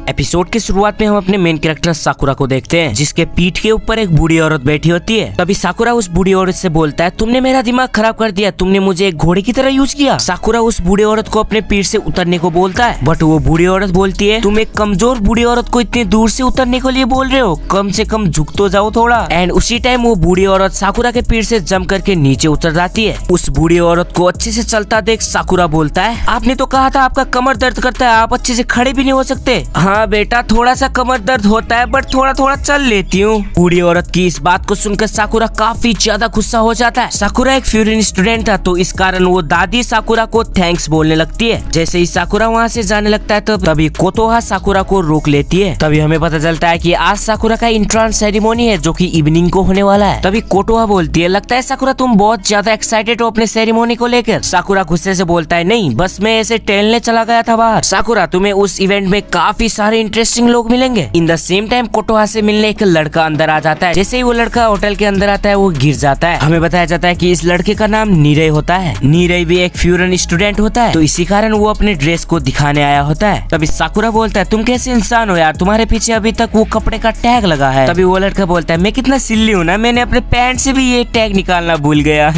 Episode की शुरुआत में हम अपने मेन कैरेक्टर साकुरा को देखते हैं, जिसके पीठ के ऊपर एक बूढ़ी औरत बैठी होती है। तभी साकुरा उस बूढ़ी औरत से बोलता है, तुमने मेरा दिमाग खराब कर दिया, तुमने मुझे एक घोड़े की तरह यूज किया। साकुरा उस बूढ़ी औरत को अपने पीठ से उतरने को बोलता है, बट वो बूढ़ी औरत बोलती है, तुम एक कमजोर बूढ़ी औरत को इतनी दूर से उतरने के लिए बोल रहे हो, कम से कम झुक तो जाओ थोड़ा। एंड उसी टाइम वो बूढ़ी औरत साकुरा के पीठ से जंप करके नीचे उतर जाती है। उस बूढ़ी औरत को अच्छे से चलता देख साकुरा बोलता है, आपने तो कहा था आपका कमर दर्द करता है, आप अच्छे से खड़े भी नहीं हो सकते। हाँ बेटा, थोड़ा सा कमर दर्द होता है, बट थोड़ा थोड़ा चल लेती हूँ। बूढ़ी औरत की इस बात को सुनकर साकुरा काफी ज्यादा गुस्सा हो जाता है। साकुरा एक फ्यूरिन स्टूडेंट था, तो इस कारण वो दादी साकुरा को थैंक्स बोलने लगती है। जैसे ही साकुरा वहाँ से जाने लगता है तभी कोतोहा साकुरा को रोक लेती है। तभी हमें पता चलता है कि आज साकुरा का एंट्रेंस सेरेमनी है, जो कि इवनिंग को होने वाला है। तभी कोतोहा बोलती है, लगता है साकुरा तुम बहुत ज्यादा एक्साइटेड हो अपने सेरेमनी को लेकर। साकुरा गुस्से से बोलता है, नहीं बस मैं ऐसे टहलने चला गया था बाहर। साकुरा, तुम्हें उस इवेंट में काफी सारे इंटरेस्टिंग लोग मिलेंगे। इन द सेम टाइम कोतोहा से मिलने एक लड़का अंदर आ जाता है। जैसे ही वो लड़का होटल के अंदर आता है, वो गिर जाता है। हमें बताया जाता है कि इस लड़के का नाम नीरई होता है। नीरई भी एक फ्यूरन स्टूडेंट होता है, तो इसी कारण वो अपने ड्रेस को दिखाने आया होता है। तभी साकुरा बोलता है, तुम कैसे इंसान हो यार, तुम्हारे पीछे अभी तक वो कपड़े का टैग लगा है। तभी वो लड़का बोलता है, मैं कितना सिल्ली हूँ ना, मैंने अपने पैंट से भी ये टैग निकालना भूल गया।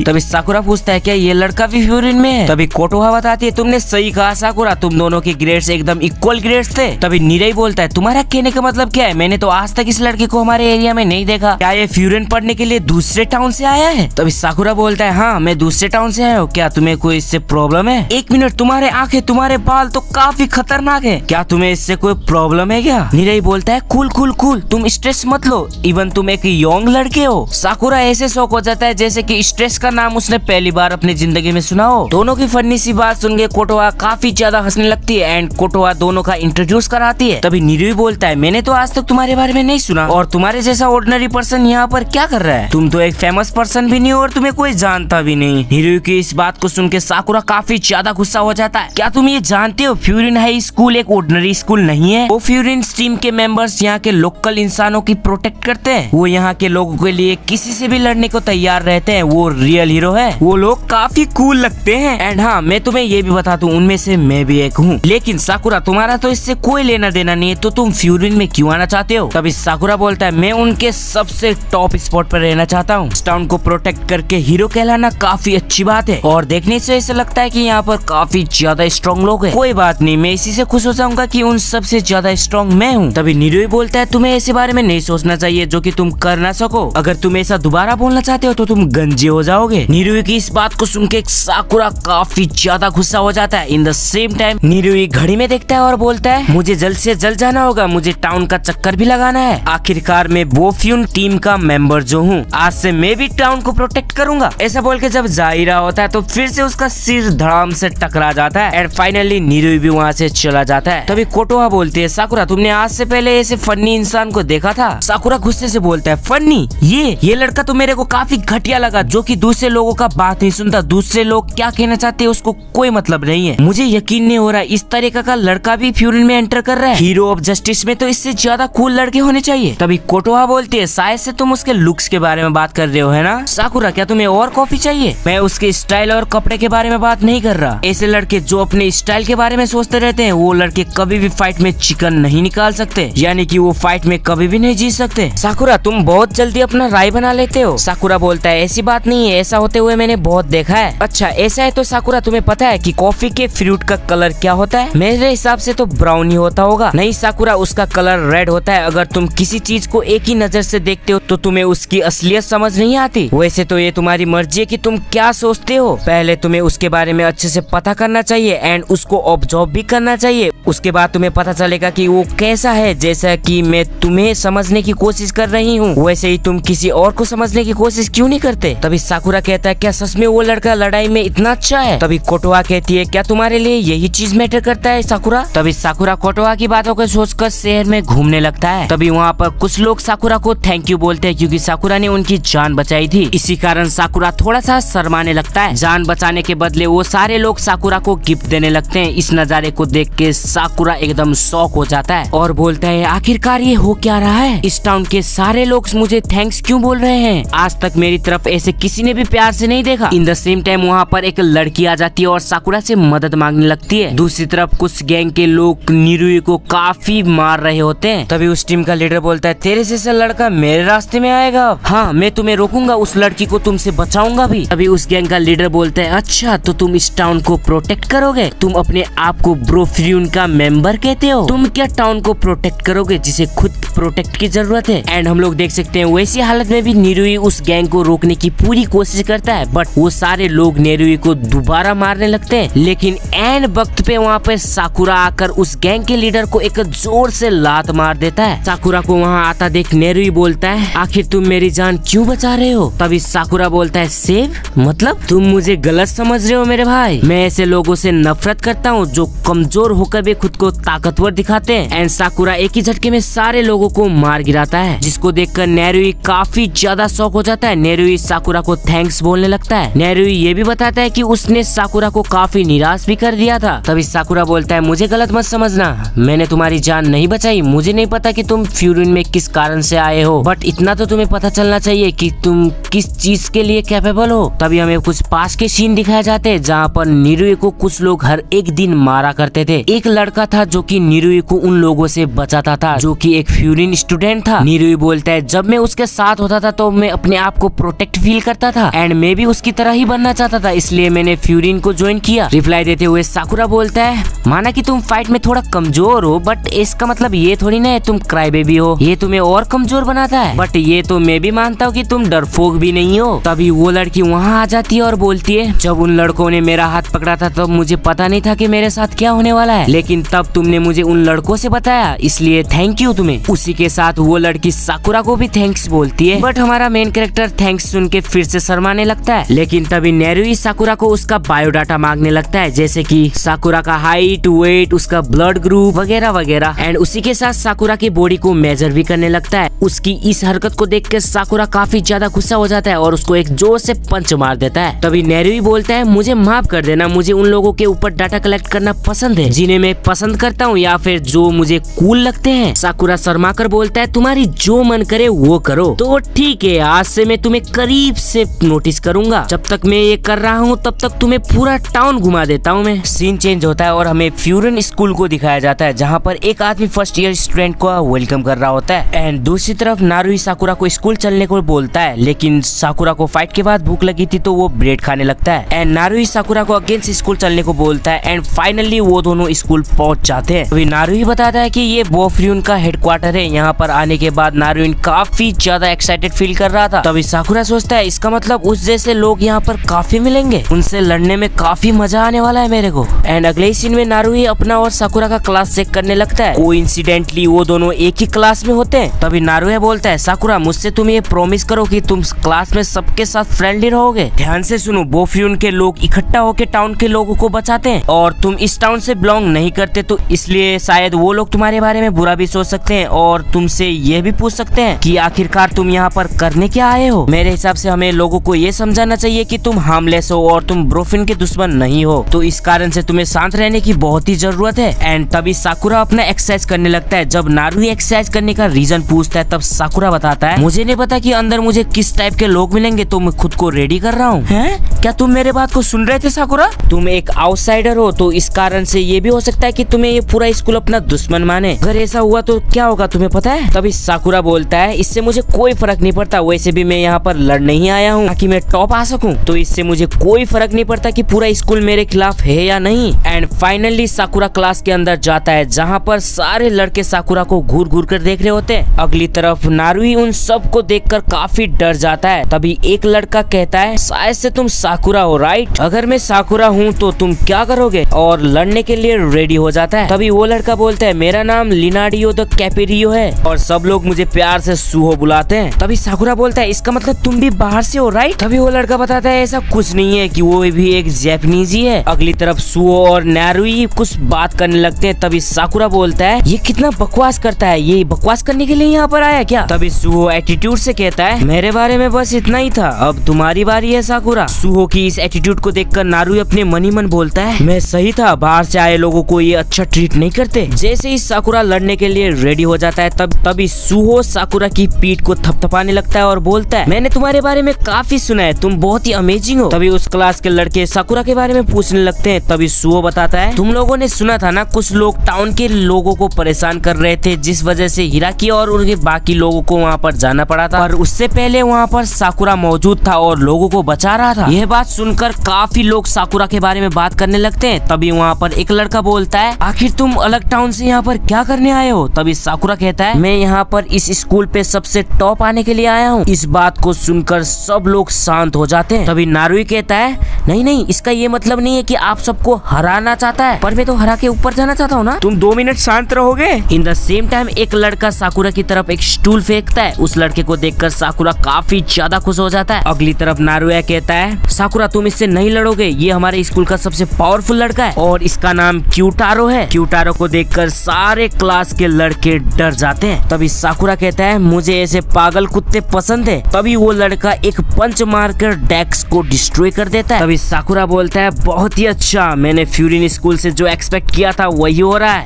तभी साकुरा पूछता है, क्या ये लड़का भी फ्यूरिन में है? तभी कोतोहा बताती है, तुमने सही कहा साकुरा, तुम दोनों के ग्रेड्स एकदम इक्वल ग्रेड्स थे। तभी नीरई बोलता है, तुम्हारा कहने का मतलब क्या है? मैंने तो आज तक इस लड़के को हमारे एरिया में नहीं देखा, क्या ये फ्यूरिन पढ़ने के लिए दूसरे टाउन से आया है? तभी साकुरा बोलता है, हाँ मैं दूसरे टाउन से आया हूँ, क्या तुम्हें कोई इससे प्रॉब्लम है? एक मिनट, तुम्हारे आंखें तुम्हारे बाल तो काफी खतरनाक है, क्या तुम्हें इससे कोई प्रॉब्लम है क्या? नीरई बोलता है, कूल कूल कूल, तुम स्ट्रेस मत लो, इवन तुम एक यंग लड़के हो। साकुरा ऐसे शौक हो जाता है जैसे कि स्ट्रेस का नाम उसने पहली बार अपनी जिंदगी में सुना हो। दोनों की फनी सी बात सुन के कोतोहा काफी ज्यादा हंसने लगती है एंड कोतोहा दोनों का इंट्रोड्यूस कराती है। तभी नीरई बोलता है, मैंने तो आज तक तुम्हारे बारे में नहीं सुना, और तुम्हारे जैसा ऑर्डिनरी पर्सन यहाँ पर क्या कर रहा है? तुम तो एक फेमस पर्सन भी नहीं और तुम्हें कोई जानता भी नहीं। नीरई की इस बात को सुन के साकुरा काफी ज्यादा गुस्सा हो जाता है। क्या तुम ये जानते हो फ्यूरिन हाई स्कूल एक ऑर्डिनरी स्कूल नहीं है? वो फ्यूरिन टीम के मेंबर्स यहाँ के लोकल इंसानों की प्रोटेक्ट करते हैं, वो यहाँ के लोगों के लिए किसी से भी लड़ने को तैयार रहते हैं, वो रियल हीरो है। वो लोग काफी कूल लगते हैं। एंड हाँ, मैं तुम्हें ये भी बता दूं, उनमें से मैं भी एक हूँ। लेकिन साकुरा, तुम्हारा तो इससे कोई लेना देना नहीं है, तो तुम फ्यूरिन में क्यों आना चाहते हो? तभी साकुरा बोलता है, मैं उनके सबसे टॉप स्पॉट पर रहना चाहता हूँ। इस टाउन को प्रोटेक्ट करके हीरो कहलाना काफी अच्छी बात है, और देखने से ऐसा लगता है कि यहाँ पर काफी ज्यादा स्ट्रॉन्ग लोग हैं। कोई बात नहीं, मैं इसी से खुश हो जाऊंगा कि उन सबसे ज्यादा स्ट्रॉन्ग मैं हूँ। तभी नीरई बोलता है, तुम्हें ऐसे बारे में नहीं सोचना चाहिए जो कि तुम कर ना सको। अगर तुम ऐसा दोबारा बोलना चाहते हो तो तुम गंजे हो जाओगे। नीरई की इस बात को सुन के साकुरा काफी ज्यादा गुस्सा हो जाता है। इन द सेम टाइम नीरई घड़ी में देखता है और बोलता है, मुझे जल्द से जल्द जाना होगा, मुझे टाउन का चक्कर भी लगाना है। आखिरकार मैं बोफ्यून टीम का मेंबर जो हूँ, आज से मैं भी टाउन को प्रोटेक्ट करूंगा। ऐसा बोल के जब जा ही रहा होता है तो फिर से उसका सिर धड़ाम से टकरा जाता है एंड फाइनली नीरई भी वहाँ से चला जाता है। तभी कोतोहा बोलती है, साकुरा तुमने आज से पहले ऐसे फनी इंसान को देखा था? साकुरा गुस्से से बोलता है, फनी? ये लड़का तो मेरे को काफी घटिया लगा, जो कि दूसरे लोगों का बात नहीं सुनता, दूसरे लोग क्या कहना चाहते हैं उसको कोई मतलब नहीं है। मुझे यकीन नहीं हो रहा इस तरीके का लड़का भी फ्यूरिन में एंटर कर रहा है। हीरो ऑफ जस्टिस में तो इससे ज्यादा कूल लड़के होने चाहिए। तभी कोतोहा बोलती है, शायद से तुम उसके लुक्स के बारे में बात कर रहे हो, है ना? साकुरा, क्या तुम्हें और कॉफी चाहिए? मैं उसके स्टाइल और कपड़े के बारे में बात नहीं कर रहा। ऐसे लड़के जो अपने स्टाइल के बारे में सोचते रहते हैं, वो लड़के कभी भी फाइट में चिकन नहीं निकाल सकते, यानी कि वो फाइट में कभी भी नहीं जीत सकते। साकुरा, तुम बहुत जल्दी अपना राय बना लेते हो। साकुरा बोलता है, ऐसी बात नहीं है, ऐसा होते हुए मैंने बहुत देखा है। अच्छा ऐसा है तो साकुरा, तुम्हें पता है कि कॉफी के फ्रूट का कलर क्या होता है? मेरे हिसाब से तो ब्राउन ही होता होगा। नहीं साकुरा, उसका कलर रेड होता है। अगर तुम किसी चीज को एक ही नजर से देखते हो तो तुम्हें उसकी असलियत समझ नहीं आती। वैसे तो ये तुम्हारी मर्जी है कि तुम क्या सोचते हो, पहले तुम्हें उसके बारे में अच्छे से पता करना चाहिए एंड उसको ऑब्जर्व भी करना चाहिए। उसके बाद तुम्हें पता चलेगा कि वो कैसा है। जैसा कि मैं तुम्हें समझने की कोशिश कर रही हूँ, वैसे ही तुम किसी और को समझने की कोशिश क्यों नहीं करते? तभी साकुरा कहता है, क्या सच में वो लड़का लड़ाई में इतना अच्छा है? तभी कोतोहा कहती है, क्या तुम्हारे लिए यही चीज मैटर करता है साकुरा? तभी साकुरा कोतोहा की बातों को सोचकर शहर में घूमने लगता है। तभी वहाँ पर कुछ लोग साकुरा को थैंक यू बोलते हैं, क्योंकि साकुरा ने उनकी जान बचाई थी। इसी कारण साकुरा थोड़ा सा शर्माने लगता है। जान बचाने के बदले वो सारे लोग साकुरा को गिफ्ट देने लगते हैं। इस नजारे को देख के साकुरा एकदम शॉक हो जाता है और बोलता है, आखिरकार ये हो क्या रहा है? इस टाउन के सारे लोग मुझे थैंक्स क्यों बोल रहे हैं? आज तक मेरी तरफ ऐसे किसी ने भी प्यार से नहीं देखा। इन द सेम टाइम वहाँ पर एक लड़की आ जाती है और साकुरा से मदद मांगने लगती है। दूसरी तरफ कुछ गैंग के लोग निरुई को काफी मार रहे होते हैं। तभी उस टीम का लीडर बोलता है तेरे जैसा लड़का मेरे रास्ते में आएगा, हाँ मैं तुम्हें रोकूंगा, उस लड़की को तुमसे बचाऊंगा भी। तभी उस गैंग का लीडर बोलता है अच्छा तो तुम इस टाउन को प्रोटेक्ट करोगे, तुम अपने आप को ब्रो फ्यून का मेंबर कहते हो, तुम क्या टाउन को प्रोटेक्ट करोगे जिसे खुद प्रोटेक्ट की जरूरत है। एंड हम लोग देख सकते हैं वैसी हालत में भी निरुई उस गैंग को रोकने की पूरी कोशिश करता है, बट वो सारे लोग निरुई को दोबारा मारने लगते हैं। लेकिन एंड वक्त पे वहाँ पे साकुरा आकर उस गैंग के लीडर को एक जोर से लात मार देता है। साकुरा को वहाँ आता देख निरुई बोलता है आखिर तुम मेरी जान क्यों बचा रहे हो। तभी साकुरा बोलता है सेव मतलब तुम मुझे गलत समझ रहे हो मेरे भाई, मैं ऐसे लोगों से नफरत करता हूँ जो कमजोर होकर भी खुद को ताकतवर दिखाते हैं। एंड साकुरा एक ही झटके में सारे लोगों को मार गिराता है, जिसको देखकर नेरुई काफी ज्यादा शॉक हो जाता है। नेरुई साकुरा को थैंक्स बोलने लगता है। नेरुई ये भी बताता है कि उसने साकुरा को काफी निराश भी कर दिया था। तभी साकुरा बोलता है मुझे गलत मत समझना, मैंने तुम्हारी जान नहीं बचाई, मुझे नहीं पता कि तुम फ्यूरिन में किस कारण से आए हो, बट इतना तो तुम्हें पता चलना चाहिए कि तुम किस चीज के लिए कैपेबल हो। तभी हमें कुछ पास के सीन दिखाए जाते हैं जहाँ पर निरुई को कुछ लोग हर एक दिन मारा करते थे। एक लड़का था जो कि निरुई को उन लोगों से बचाता था जो कि एक फ्यूरिन स्टूडेंट था। निरुई बोलता है जब मैं उसके साथ होता था तो मैं अपने आप को प्रोटेक्ट फील करता था एंड मैं भी उसकी तरह ही बनना चाहता था, इसलिए मैंने फ्यूरिन को ज्वाइन किया। रिप्लाई देते हुए साकुरा बोलता है माना कि तुम फाइट में थोड़ा कमजोर हो, बट इसका मतलब ये थोड़ी ना है तुम क्राई बेबी हो, ये तुम्हें और कमजोर बनाता है, बट ये तो मैं भी मानता हूँ कि तुम डरपोक भी नहीं हो। तभी वो लड़की वहाँ आ जाती है और बोलती है जब उन लड़कों ने मेरा हाथ पकड़ा था तब मुझे पता नहीं था कि मेरे साथ क्या होने वाला है, लेकिन तब तुमने मुझे उन लड़कों से बताया, इसलिए थैंक यू तुम्हें। उसी के साथ वो लड़की साकुरा को भी थैंक्स बोलती है, बट हमारा मेन कैरेक्टर थैंक्स सुन के फिर से शर्माने लगता है। लेकिन तभी नेरुई साकुरा को उसका बायोडाटा मांगने लगता है, जैसे कि साकुरा का हाइट, वेट, उसका ब्लड ग्रुप वगैरह वगैरह। एंड उसी के साथ साकुरा की बॉडी को मेजर भी करने लगता है। उसकी इस हरकत को देख के साकुरा काफी ज्यादा गुस्सा हो जाता है और उसको एक जोर से पंच मार देता है। तभी नेरुई बोलता है मुझे माफ कर देना, मुझे उन लोगों के ऊपर डाटा कलेक्ट करना पसंद है जिन्हें मैं पसंद करता हूँ या फिर जो मुझे कूल लगते हैं। साकुरा शर्मा कर बोलता है तुम्हारी जो मन करे वो करो, तो ठीक है आज से मैं तुम्हें करीब से नोटिस करूंगा, जब तक मैं ये कर रहा हूँ तब तक तुम्हें पूरा टाउन घुमा देता हूँ मैं। सीन चेंज होता है और हमें फ्यूरिन स्कूल को दिखाया जाता है जहाँ पर एक आदमी फर्स्ट ईयर स्टूडेंट को वेलकम कर रहा होता है। एंड दूसरी तरफ नारुई साकुरा को स्कूल चलने को बोलता है, लेकिन साकुरा को फाइट के बाद भूख लगी थी तो वो ब्रेड खाने लगता है। एंड नारुई साकुरा को अगेन से स्कूल चलने को बोलता है एंड फाइनली वो दोनों स्कूल पहुंच जाते हैं। अभी नारुई बताता है कि ये बोफ्यून का हेडक्वार्टर है। यहाँ पर आने के बाद नारुई काफी ज्यादा एक्साइटेड फील कर रहा था। तभी साकुरा सोचता है इसका मतलब उस जैसे लोग यहाँ पर काफी मिलेंगे, उनसे लड़ने में काफी मजा आने वाला है मेरे को। एंड अगले सीन में नारुई अपना और साकुरा का क्लास चेक करने लगता है। कोइंसिडेंटली वो दोनों एक ही क्लास में होते हैं। तभी नारुई बोलता है साकुरा मुझसे तुम ये प्रॉमिस करो कि तुम क्लास में सबके साथ फ्रेंडली रहोगे। ध्यान से सुनो, बोफ्यून के लोग इकट्ठा होकर टाउन के लोगों को बचाते हैं और तुम इस टाउन से बिलोंग नहीं करते, तो इसलिए शायद वो लोग तुम्हारे बारे में बुरा भी सोच सकते हैं और तुमसे ये भी पूछ सकते हैं कि आखिरकार तुम यहाँ पर करने क्या आए हो। मेरे हिसाब से हमें लोगों को ये समझाना चाहिए कि तुम हार्मलेस हो और तुम बोफ्यून के दुश्मन नहीं हो, तो इस कारण से तुम्हें शांत रहने की बहुत ही जरूरत है। एंड तभी साकुरा अपना एक्सरसाइज करने लगता है। जब नारुई एक्सरसाइज करने का रीजन पूछता है तब साकुरा बताता है मुझे नहीं पता कि अंदर मुझे किस टाइप के लोग मिलेंगे, तो मैं खुद को रेडी कर रहा हूँ। क्या तुम मेरे बात को सुन रहे थे साकुरा? तुम एक आउटसाइडर हो तो इस कारण से ये भी हो सकता है कि तुम्हें ये पूरा स्कूल अपना दुश्मन माने। अगर ऐसा हुआ तो क्या होगा तुम्हें पता है? तभी साकुरा बोलता है इससे मुझे कोई फर्क नहीं पड़ता, वैसे भी मैं यहाँ पर लड़ने ही आया हूँ ताकि मैं टॉप आ सकूं, तो इससे मुझे कोई फर्क नहीं पड़ता कि पूरा स्कूल मेरे खिलाफ है या नहीं। एंड फाइनली साकुरा क्लास के अंदर जाता है जहाँ पर सारे लड़के साकुरा को घूर घूर कर देख रहे होते हैं। अगली तरफ नारुई उन सब को देखकर काफी डर जाता है। तभी एक लड़का कहता है शायद से तुम साकुरा हो राइट? अगर मैं साकुरा हूँ तो तुम क्या करोगे? और लड़ने के लिए रेडी हो जाता है। तभी वो लड़का बोलता है मेरा नाम लिनाडियो द कैपेरियो है और सब लोग मुझे प्यार से सुहो बुलाते हैं। तभी साकुरा बोलता है इसका मतलब तुम भी बाहर से हो राइट? तभी वो लड़का बताता है ऐसा कुछ नहीं है, कि वो भी एक जापानीज ही है। अगली तरफ सुहो और नारुई कुछ बात करने लगते हैं। तभी साकुरा बोलता है ये कितना बकवास करता है, ये बकवास करने के लिए यहाँ पर आया क्या? तभी सुहो एटीट्यूड से कहता है मेरे बारे में बस इतना ही था, अब तुम्हारी बारी है साकुरा। सुहो की इस एटीट्यूड को देखकर नारुई अपने मन ही मन बोलता है मैं सही था, बाहर से आए लोगों को ये अच्छा ट्रीट नहीं करते। जैसे ही साकुरा लड़ने के लिए रेडी हो जाता है तभी सुहो साकुरा की पीठ को थपथपाने लगता है और बोलता है मैंने तुम्हारे बारे में काफी सुना है, तुम बहुत ही अमेजिंग हो। तभी उस क्लास के लड़के साकुरा के बारे में पूछने लगते हैं। तभी सुहो बताता है तुम लोगों ने सुना था ना कुछ लोग टाउन के लोगों को परेशान कर रहे थे, जिस वजह से हिराकी और उनके बाकी लोगों को वहाँ पर जाना पड़ा था। पर उससे पहले वहाँ पर साकुरा मौजूद था और लोगों को बचा रहा था। यह बात सुनकर काफी लोग साकुरा के बारे में बात करने लगते हैं। तभी वहाँ पर एक लड़का बोलता है, आखिर तुम अलग टाउन से यहाँ पर क्या करने आए हो? तभी साकुरा कहता है, मैं यहाँ पर इस स्कूल पे सबसे टॉप आने के लिए आया हूँ। इस बात को सुनकर सब लोग शांत हो जाते हैं। तभी नारुई कहता है, नहीं नहीं, इसका ये मतलब नहीं है कि आप सबको हराना चाहता है, पर मैं तो हरा के ऊपर जाना चाहता हूँ ना। तुम 2 मिनट शांत रहोगे? इन द सेम टाइम एक लड़का साकुरा की तरफ एक स्टूल फेंकता है। उस लड़के को देखकर साकुरा काफी ज्यादा खुश हो जाता है। अगली तरफ नारुया कहता है, साकुरा तुम इससे नहीं लड़ोगे, ये हमारे स्कूल का सबसे पावरफुल लड़का है और इसका नाम क्यूटारो है। क्यूटारो को देखकर सारे क्लास के लड़के डर जाते हैं। तभी साकुरा कहता है, मुझे ऐसे पागल कुत्ते पसंद है। तभी वो लड़का एक पंच मारकर डेक्स को डिस्ट्रॉय कर देता है। तभी साकुरा बोलता है, बहुत ही अच्छा, मैंने फ्यूरिन स्कूल से जो एक्सपेक्ट किया था वही हो रहा है।